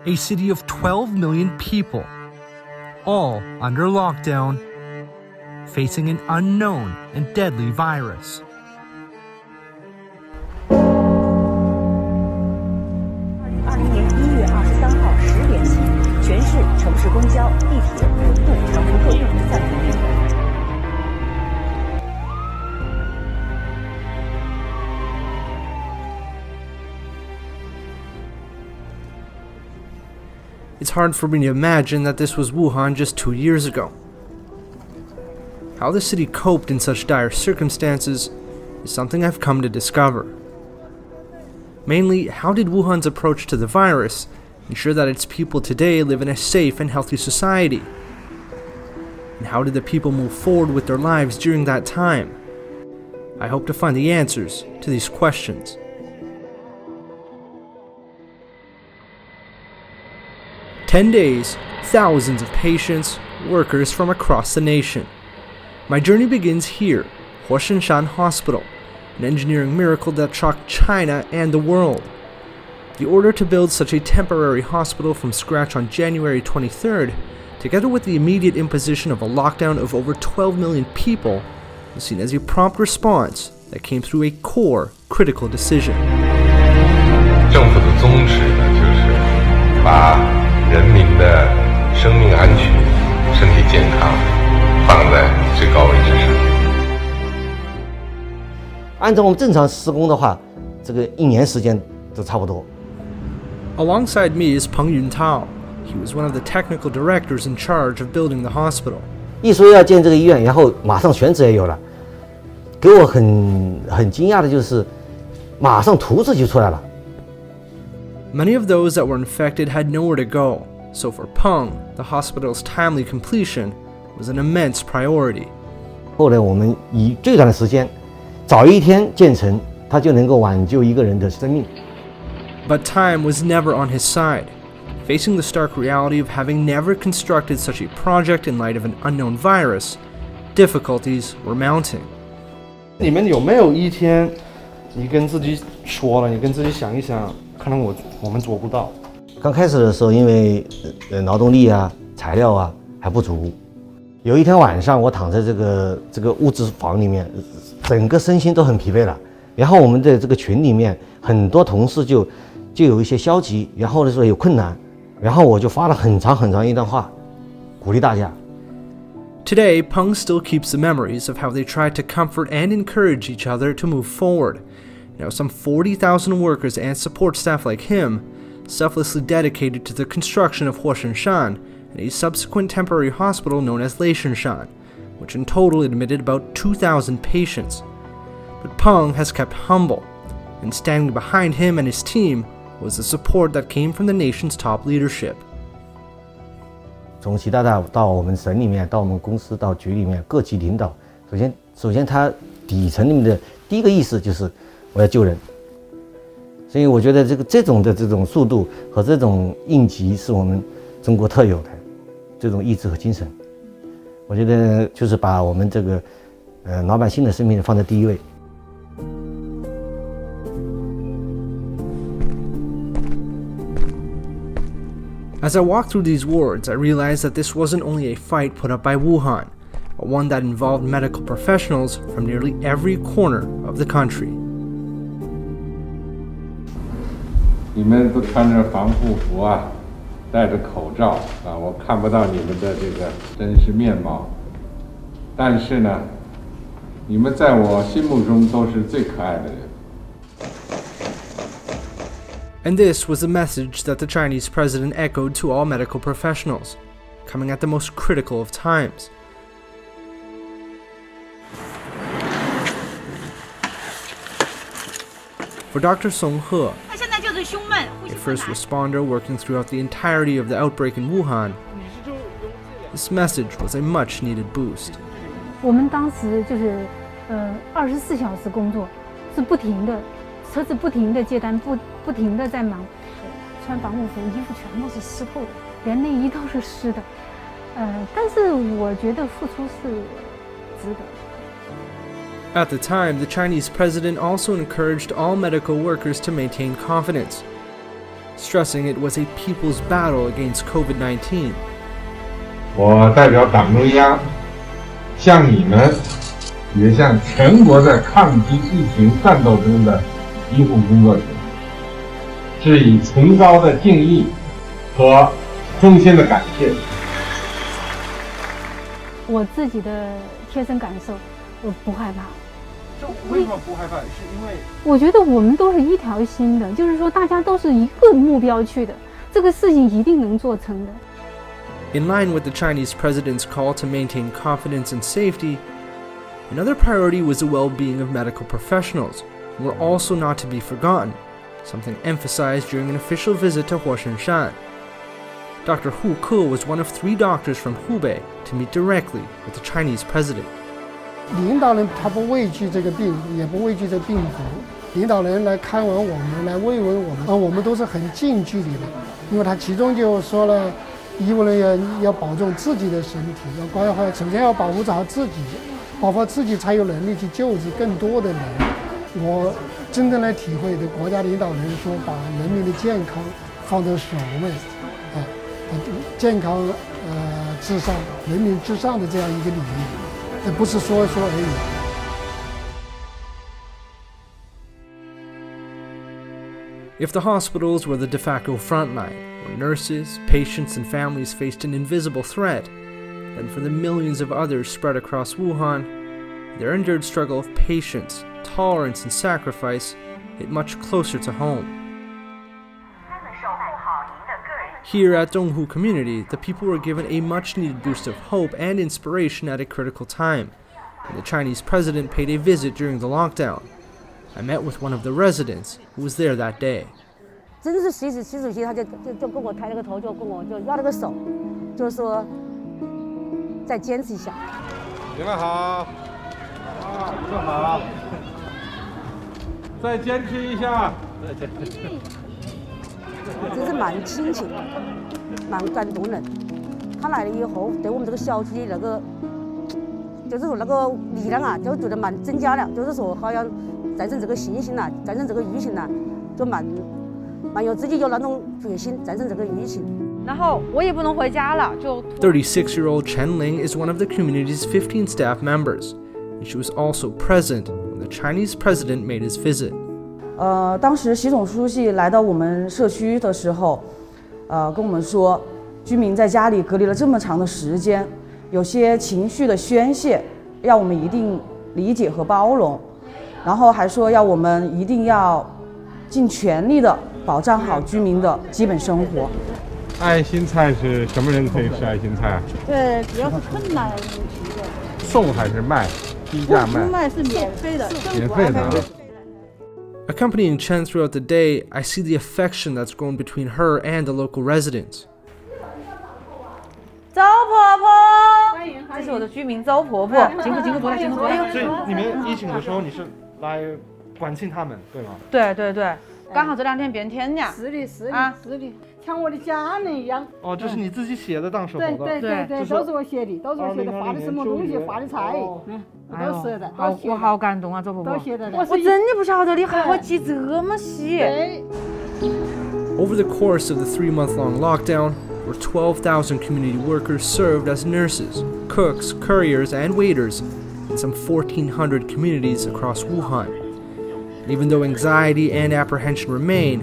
a city of 12 million people, all under lockdown, facing an unknown and deadly virus. It's hard for me to imagine that this was Wuhan just 2 years ago. How the city coped in such dire circumstances is something I've come to discover. Mainly, how did Wuhan's approach to the virus ensure that its people today live in a safe and healthy society? And how did the people move forward with their lives during that time? I hope to find the answers to these questions. "10 days, thousands of patients, workers from across the nation. My journey begins here, Huashinshan Hospital, an engineering miracle that shocked China and the world. The order to build such a temporary hospital from scratch on January 23rd, together with the immediate imposition of a lockdown of over 12 million people, was seen as a prompt response that came through a core, critical decision. 政府的宗旨呢，就是把人民的生命安全、身体健康放在最高位置上。按照我们正常施工的话，这个1年时间都差不多。Alongside me is Peng Yuntao. He was one of the technical directors in charge of building the hospital. 一说要建这个医院，然后马上选址也有了。给我很惊讶的就是，马上图纸就出来了。Many of those that were infected had nowhere to go, so for Peng, the hospital's timely completion was an immense priority. 后来我们以最短的时间，早一天建成，它就能够挽救一个人的生命。But time was never on his side. Facing the stark reality of having never constructed such a project in light of an unknown virus, difficulties were mounting. 你们有没有一天，你跟自己说了，你跟自己想一想，可能我们做不到。刚开始的时候，因为劳动力啊、材料啊还不足，有一天晚上我躺在这个物资房里面，整个身心都很疲惫了。然后我们的这个群里面很多同事就有一些消极，然后呢说有困难，然后我就发了很长一段话，鼓励大家。Today, Peng still keeps the memories of how they tried to comfort and encourage each other to move forward. Now, some 40,000 workers and support staff like him, selflessly dedicated to the construction of Huashinshan and a subsequent temporary hospital known as Leishanshan, which in total admitted about 2,000 patients. But Peng has kept humble, and standing behind him and his team was the support that came from the nation's top leadership. 从习大大到我们省里面，到我们公司，到局里面各级领导，首先他底层里面的第一个意识就是我要救人，所以我觉得这种速度和这种应急是我们中国特有的这种意志和精神。我觉得就是把我们这个老百姓的生命放在第一位。As I walk through these wards, I realize that this wasn't only a fight put up by Wuhan, but one that involved medical professionals from nearly every corner of the country. 你们都穿着防护服啊，戴着口罩啊，我看不到你们的这个真实面貌。但是呢，你们在我心目中都是最可爱的人。And this was the message that the Chinese president echoed to all medical professionals, coming at the most critical of times. For Dr. Song He, a first responder working throughout the entirety of the outbreak in Wuhan, this message was a much-needed boost. 我们当时就是24小时工作，是不停的，车子不停的接单，不停的在忙，穿防护服，衣服全部是湿透的，连内衣都是湿的。但是我觉得付出是值得。At the time, the Chinese president also encouraged all medical workers to maintain confidence. stressing it was a people's battle against COVID-19. 我代表党中央，向你们，也向全国在抗击疫情战斗中的医护工作者，致以崇高的敬意和衷心的感谢。我自己的贴身感受，我不害怕。为什么不害怕？是因为我觉得我们都是一条心的，就是说大家都是一个目标去的，这个事情一定能做成的。In line with the Chinese president's call to maintain confidence and safety, another priority was the well-being of medical professionals, who were also not to be forgotten, something emphasized during an official visit to Huashanshan. Dr. Hu Ke was one of 3 doctors from Hubei to meet directly with the Chinese president. 领导人他不畏惧这个病，也不畏惧这病毒。领导人来看望我们，来慰问我们，我们都是很近距离的。因为他其中就说了，医务人员要保重自己的身体，要关怀，首先要保护好自己，保护自己才有能力去救治更多的人。我真正来体会的，国家领导人说把人民的健康放在首位，健康至上，人民至上的这样一个理念，不是说说而已。If the hospitals were the de facto frontline, where nurses, patients, and families faced an invisible threat, then for the millions of others spread across Wuhan, their endured struggle of patience, tolerance, and sacrifice hit much closer to home. Here at Donghu Community, the people were given a much-needed boost of hope and inspiration at a critical time, and the Chinese president paid a visit during the lockdown. I met with one of the residents who was there that day. 真是习主席他就跟我抬了个头，就跟我就要了个手，就是说再坚持一下。你们好，你们好，再坚持一下。真是蛮亲情，蛮感动人。他来了以后，对我们这个小区那个，就是说那个力量啊，就觉得蛮增加了。就是说，好像战胜这个信心呐，战胜这个疫情呐，就蛮有自己有那种决心战胜这个疫情。然后我也不能回家了，就。36-year-old Chen Ling is one of the community's 15 staff members, and she was also present when the Chinese president made his visit. 当时习总书记来到我们社区的时候，跟我们说，居民在家里隔离了这么长的时间，有些情绪的宣泄，要我们一定理解和包容，然后还说要我们一定要尽全力的保障好居民的基本生活。爱心菜是什么人可以吃爱心菜啊？对，主要是困难人群的。送还是卖？低价卖？卖是免费的。免费的啊。Accompanying Chen throughout the day, I see the affection that's grown between her and the local residents. 周婆婆，这是我的居民周婆婆。经过过来，经过过来。所以你们疫情的时候，你是来关心他们，对吗？对对对，刚好这2天变天呀。是的，是的，是的，像我的家人一样。哦，这是你自己写的当时候的。对，都是我写的，都是我写的，发的什么东西，发的菜，都是的。我好感动啊，周婆婆。都写的。我真的不晓得你还会记这么细。Over the course of the 3-month-long lockdown, over 12,000 community workers served as nurses, cooks, couriers, and waiters in some 1,400 communities across Wuhan. And even though anxiety and apprehension remain,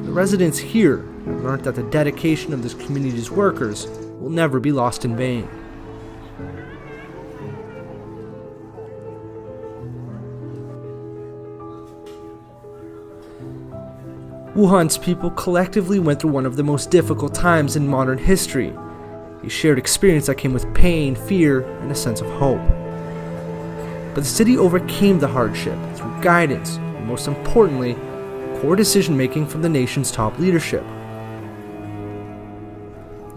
the residents here have learned that the dedication of this community's workers will never be lost in vain. Wuhan's people collectively went through one of the most difficult times in modern history, a shared experience that came with pain, fear, and a sense of hope. But the city overcame the hardship through guidance, and most importantly, core decision-making from the nation's top leadership.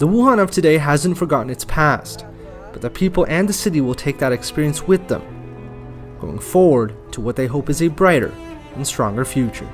The Wuhan of today hasn't forgotten its past, but the people and the city will take that experience with them, going forward to what they hope is a brighter and stronger future.